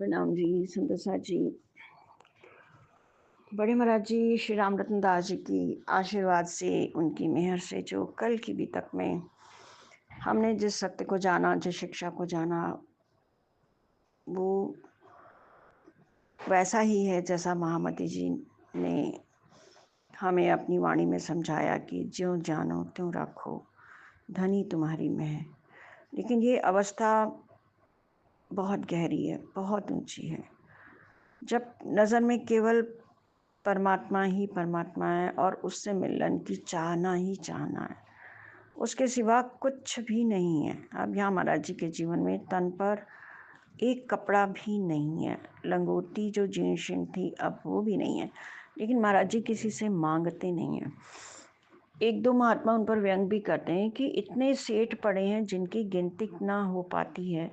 प्रणाम जी, सुंदरसा जी। बड़े महाराज जी श्री राम रतन दास जी की आशीर्वाद से, उनकी मेहर से जो कल की बीतक में हमने जिस सत्य को जाना, जिस शिक्षा को जाना, वो वैसा ही है जैसा महामती जी ने हमें अपनी वाणी में समझाया कि ज्यों जानो त्यों रखो, धनी तुम्हारी में है। लेकिन ये अवस्था बहुत गहरी है, बहुत ऊंची है। जब नज़र में केवल परमात्मा है और उससे मिलन की चाहना ही चाहना है, उसके सिवा कुछ भी नहीं है। अब यहाँ महाराज जी के जीवन में तन पर एक कपड़ा भी नहीं है, लंगोटी जो जीन थी अब वो भी नहीं है। लेकिन महाराज जी किसी से मांगते नहीं हैं। एक दो महात्मा उन पर व्यंग भी करते हैं कि इतने सेठ पड़े हैं जिनकी गिनती ना हो पाती है,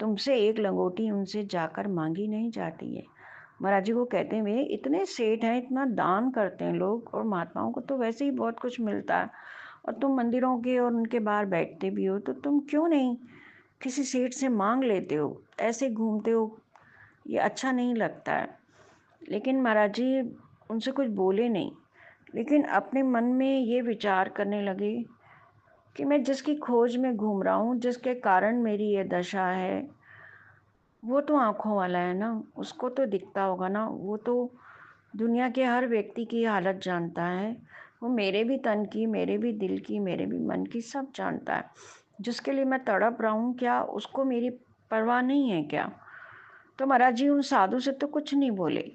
तुमसे एक लंगोटी उनसे जाकर मांगी नहीं जाती है। महाराज जी को कहते हैं, वे इतने सेठ हैं, इतना दान करते हैं लोग, और महात्माओं को तो वैसे ही बहुत कुछ मिलता है, और तुम मंदिरों के और उनके बाहर बैठते भी हो, तो तुम क्यों नहीं किसी सेठ से मांग लेते हो, ऐसे घूमते हो, ये अच्छा नहीं लगता है। लेकिन महाराज जी उनसे कुछ बोले नहीं, लेकिन अपने मन में ये विचार करने लगे कि मैं जिसकी खोज में घूम रहा हूँ, जिसके कारण मेरी ये दशा है, वो तो आँखों वाला है ना, उसको तो दिखता होगा ना। वो तो दुनिया के हर व्यक्ति की हालत जानता है। वो मेरे भी तन की, मेरे भी दिल की, मेरे भी मन की सब जानता है। जिसके लिए मैं तड़प रहा हूँ, क्या उसको मेरी परवाह नहीं है क्या? तो महाराज जी उन साधु से तो कुछ नहीं बोले,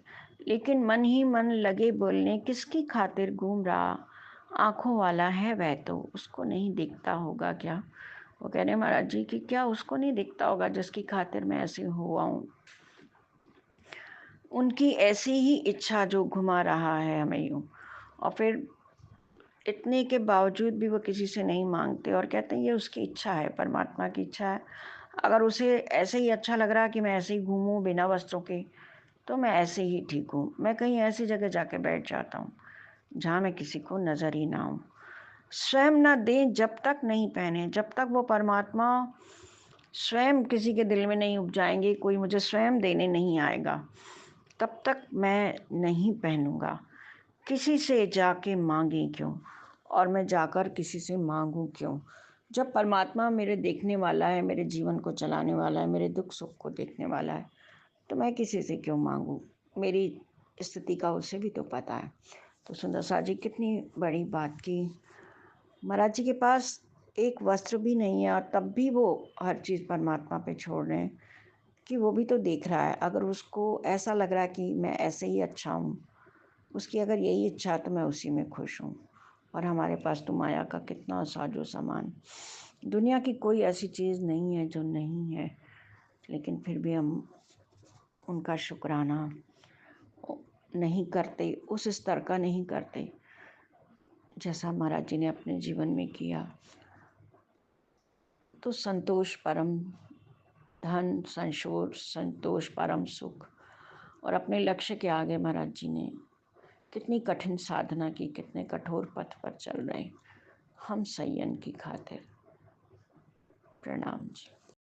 लेकिन मन ही मन लगे बोलने, किसकी खातिर घूम रहा, आँखों वाला है वह, तो उसको नहीं दिखता होगा क्या? वो कह रहे महाराज जी कि क्या उसको नहीं दिखता होगा जिसकी खातिर मैं ऐसे हुआ हूँ? उनकी ऐसी ही इच्छा जो घुमा रहा है हमें यूँ। और फिर इतने के बावजूद भी वो किसी से नहीं मांगते और कहते हैं ये उसकी इच्छा है, परमात्मा की इच्छा है। अगर उसे ऐसे ही अच्छा लग रहा है कि मैं ऐसे ही घूमूं बिना वस्त्रों के, तो मैं ऐसे ही ठीक हूँ। मैं कहीं ऐसी जगह जाके बैठ जाता हूँ जहाँ मैं किसी को नज़र ही ना आऊँ। स्वयं ना दें जब तक नहीं पहने, जब तक वो परमात्मा स्वयं किसी के दिल में नहीं उपजाएंगे, कोई मुझे स्वयं देने नहीं आएगा, तब तक मैं नहीं पहनूंगा। किसी से जाके मांगे क्यों, और मैं जाकर किसी से मांगूं क्यों? जब परमात्मा मेरे देखने वाला है, मेरे जीवन को चलाने वाला है, मेरे दुख सुख को देखने वाला है, तो मैं किसी से क्यों मांगूं? मेरी स्थिति का उसे भी तो पता है। तो सुंदर सा जी कितनी बड़ी बात की। महाराज जी के पास एक वस्त्र भी नहीं है, और तब भी वो हर चीज़ परमात्मा पे छोड़ रहे हैं कि वो भी तो देख रहा है। अगर उसको ऐसा लग रहा है कि मैं ऐसे ही अच्छा हूँ, उसकी अगर यही इच्छा है, तो मैं उसी में खुश हूँ। और हमारे पास तो माया का कितना साजो सामान, दुनिया की कोई ऐसी चीज़ नहीं है जो नहीं है, लेकिन फिर भी हम उनका शुक्राना नहीं करते, उस स्तर का नहीं करते जैसा महाराज जी ने अपने जीवन में किया। तो संतोष परम धन, संतोष परम सुख। और अपने लक्ष्य के आगे महाराज जी ने कितनी कठिन साधना की, कितने कठोर पथ पर चल रहे हैं हम संयम की खातिर। प्रणाम जी।